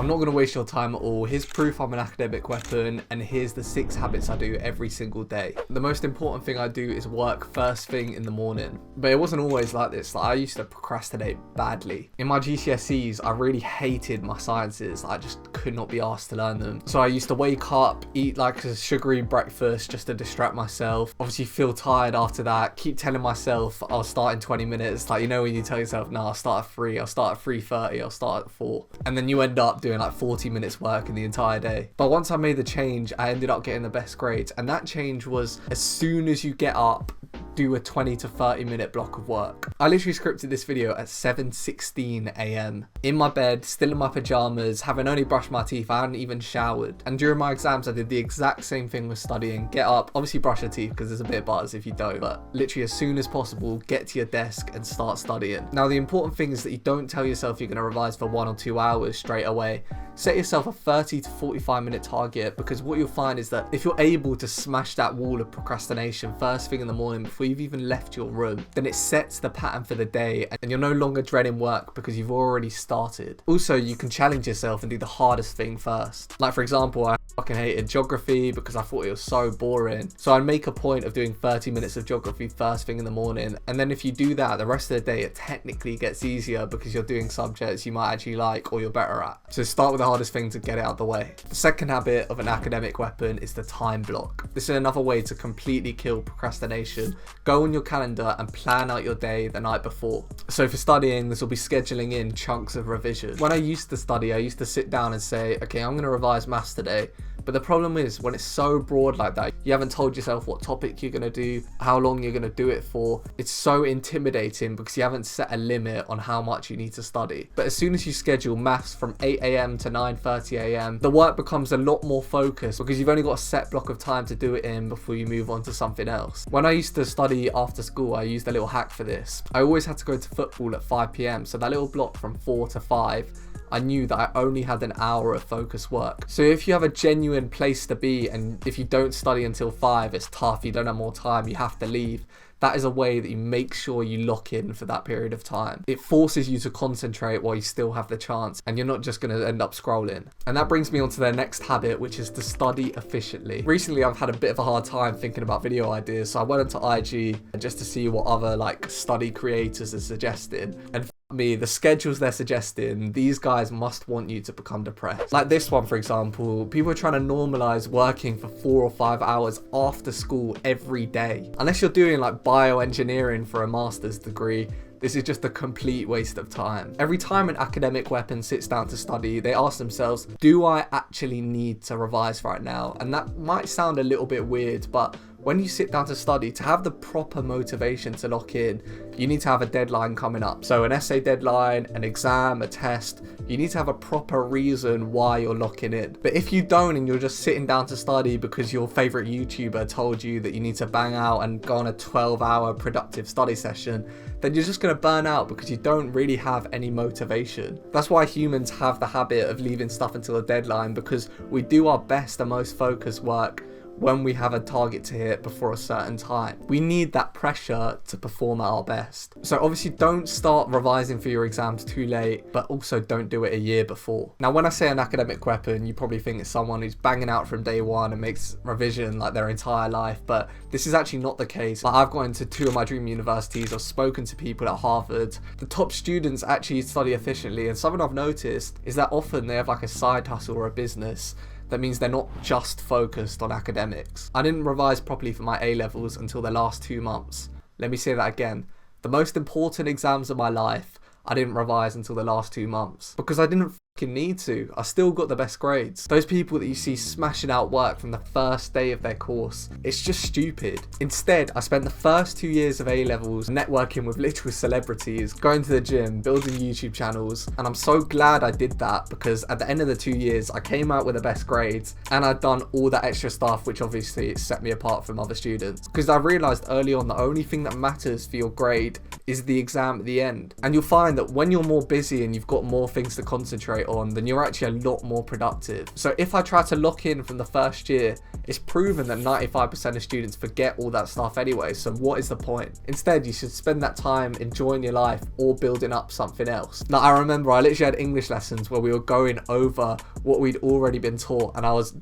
I'm not going to waste your time at all. Here's proof I'm an academic weapon, and here's the 6 habits I do every single day. The most important thing I do is work first thing in the morning. But it wasn't always like this. Like, I used to procrastinate badly. In my GCSEs, I really hated my sciences. I just could not be asked to learn them. So I used to wake up, eat like a sugary breakfast just to distract myself. Obviously feel tired after that. Keep telling myself I'll start in 20 minutes. Like, you know, when you tell yourself, no, I'll start at 3, I'll start at 3:30, I'll start at 4. And then you end up doing like 40 minutes work in the entire day. But once I made the change, I ended up getting the best grades. And that change was, as soon as you get up, do a 20 to 30 minute block of work. I literally scripted this video at 7:16 a.m. in my bed, still in my pajamas, having only brushed my teeth. I hadn't even showered. And during my exams, I did the exact same thing with studying. Get up, obviously brush your teeth because there's a bit of buzz if you don't, but literally as soon as possible, get to your desk and start studying. Now, the important thing is that you don't tell yourself you're going to revise for 1 or 2 hours straight away. Set yourself a 30 to 45 minute target, because what you'll find is that if you're able to smash that wall of procrastination first thing in the morning before you've even left your room, then it sets the pattern for the day and you're no longer dreading work because you've already started. Also, you can challenge yourself and do the hardest thing first. Like, for example, I fucking hated geography because I thought it was so boring. So I'd make a point of doing 30 minutes of geography first thing in the morning. And then if you do that, the rest of the day, it technically gets easier because you're doing subjects you might actually like or you're better at. So start with the hardest thing to get it out of the way. The second habit of an academic weapon is the time block. This is another way to completely kill procrastination. Go on your calendar and plan out your day the night before. So for studying, this will be scheduling in chunks of revision. When I used to study, I used to sit down and say, okay, I'm going to revise maths today. But the problem is, when it's so broad like that, you haven't told yourself what topic you're going to do, how long you're going to do it for. It's so intimidating because you haven't set a limit on how much you need to study. But as soon as you schedule maths from 8 a.m. to 9:30 a.m, the work becomes a lot more focused because you've only got a set block of time to do it in before you move on to something else. When I used to study after school, I used a little hack for this. I always had to go to football at 5 p.m. So that little block from 4 to 5, I knew that I only had an hour of focused work. So if you have a genuine place to be, and if you don't study until 5, it's tough, you don't have more time, you have to leave. That is a way that you make sure you lock in for that period of time. It forces you to concentrate while you still have the chance, and you're not just going to end up scrolling. And that brings me on to the next habit, which is to study efficiently. Recently, I've had a bit of a hard time thinking about video ideas, so I went onto IG just to see what other like study creators are suggesting. And me, the schedules they're suggesting, these guys must want you to become depressed. Like this one, for example, people are trying to normalize working for 4 or 5 hours after school every day. Unless you're doing like bioengineering for a master's degree, this is just a complete waste of time. Every time an academic weapon sits down to study, they ask themselves, do I actually need to revise right now? And that might sound a little bit weird, but when you sit down to study, to have the proper motivation to lock in, you need to have a deadline coming up. So an essay deadline, an exam, a test, you need to have a proper reason why you're locking in. But if you don't and you're just sitting down to study because your favorite YouTuber told you that you need to bang out and go on a 12-hour productive study session, then you're just going to burn out because you don't really have any motivation. That's why humans have the habit of leaving stuff until a deadline, because we do our best and most focused work when we have a target to hit before a certain time. We need that pressure to perform at our best. So obviously don't start revising for your exams too late, but also don't do it a year before. Now, when I say an academic weapon, you probably think it's someone who's banging out from day one and makes revision like their entire life, but this is actually not the case. Like, I've gone into 2 of my dream universities, I've spoken to people at Harvard. The top students actually study efficiently, and something I've noticed is that often they have like a side hustle or a business. That means they're not just focused on academics. I didn't revise properly for my A-levels until the last 2 months. Let me say that again. The most important exams of my life, I didn't revise until the last 2 months because I didn't need to. I still got the best grades. Those people that you see smashing out work from the first day of their course, it's just stupid. Instead, I spent the first 2 years of A-levels networking with literal celebrities, going to the gym, building YouTube channels, and I'm so glad I did that because at the end of the 2 years, I came out with the best grades and I'd done all that extra stuff, which obviously set me apart from other students. Because I realized early on the only thing that matters for your grade is the exam at the end. And you'll find that when you're more busy and you've got more things to concentrate concentrate on, then you're actually a lot more productive. So if I try to lock in from the first year, it's proven that 95% of students forget all that stuff anyway, so what is the point? Instead, you should spend that time enjoying your life or building up something else. Now, I remember I literally had English lessons where we were going over what we'd already been taught, and I was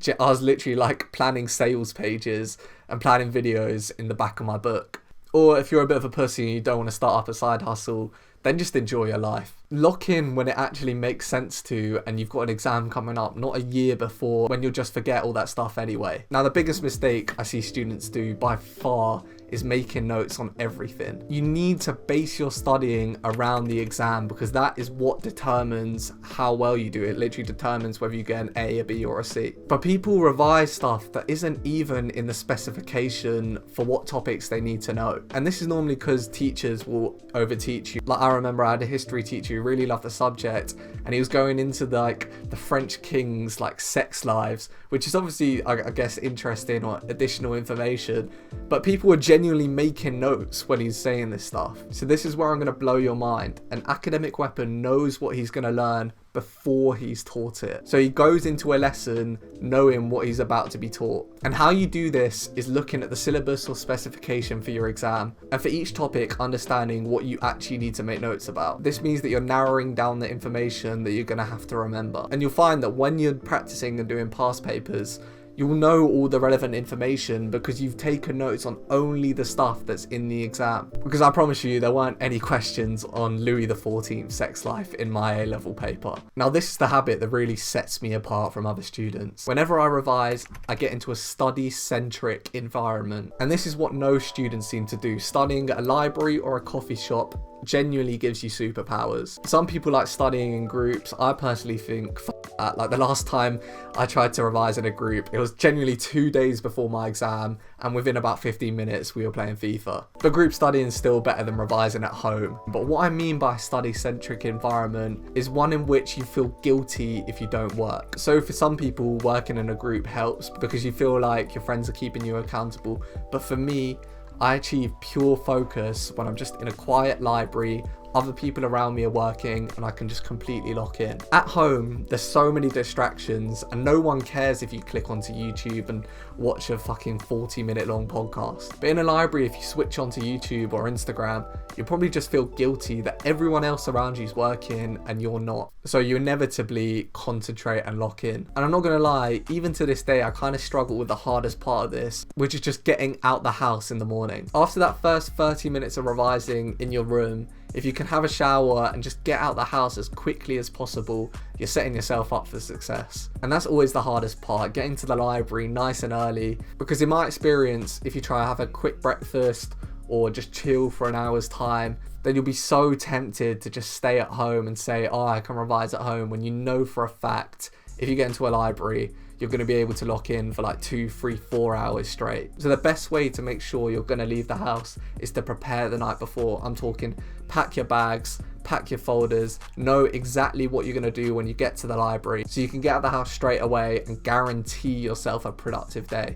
literally like planning sales pages and planning videos in the back of my book. Or if you're a bit of a pussy and you don't want to start up a side hustle, then just enjoy your life. Lock in when it actually makes sense to, and you've got an exam coming up, not a year before when you'll just forget all that stuff anyway. Now, the biggest mistake I see students do by far is making notes on everything. You need to base your studying around the exam, because that is what determines how well you do. It literally determines whether you get an A, a B or a C. But people revise stuff that isn't even in the specification for what topics they need to know. And this is normally because teachers will overteach you. Like, I remember I had a history teacher who really loved the subject, and he was going into the French kings' sex lives, which is obviously, I guess, interesting or additional information, but people were genuinely making notes when he's saying this stuff. So this is where I'm going to blow your mind. An academic weapon knows what he's going to learn before he's taught it. So he goes into a lesson knowing what he's about to be taught. And how you do this is looking at the syllabus or specification for your exam, and for each topic understanding what you actually need to make notes about. This means that you're narrowing down the information that you're going to have to remember. And you'll find that when you're practicing and doing past papers, you'll know all the relevant information because you've taken notes on only the stuff that's in the exam. Because I promise you, there weren't any questions on Louis XIV's sex life in my A-level paper. Now, this is the habit that really sets me apart from other students. Whenever I revise, I get into a study-centric environment. And this is what no students seem to do. Studying at a library or a coffee shop genuinely gives you superpowers. Some people like studying in groups. I personally think that. Like, the last time I tried to revise in a group, it was genuinely 2 days before my exam, and within about 15 minutes we were playing FIFA. But group studying is still better than revising at home. But what I mean by study-centric environment is one in which you feel guilty if you don't work. So for some people, working in a group helps because you feel like your friends are keeping you accountable. But for me, I achieve pure focus when I'm just in a quiet library, other people around me are working, and I can just completely lock in. At home, there's so many distractions, and no one cares if you click onto YouTube and watch a fucking 40-minute long podcast. But in a library, if you switch onto YouTube or Instagram, you'll probably just feel guilty that everyone else around you is working and you're not. So you inevitably concentrate and lock in. And I'm not gonna lie, even to this day, I kind of struggle with the hardest part of this, which is just getting out the house in the morning. After that first 30 minutes of revising in your room, if you can have a shower and just get out the house as quickly as possible, you're setting yourself up for success. And that's always the hardest part, getting to the library nice and early. Because in my experience, if you try to have a quick breakfast or just chill for an hour's time, then you'll be so tempted to just stay at home and say, oh, I can revise at home, when you know for a fact, if you get into a library, you're going to be able to lock in for 2, 3, 4 hours straight. So the best way to make sure you're going to leave the house is to prepare the night before. I'm talking pack your bags, pack your folders, know exactly what you're going to do when you get to the library, so you can get out of the house straight away and guarantee yourself a productive day.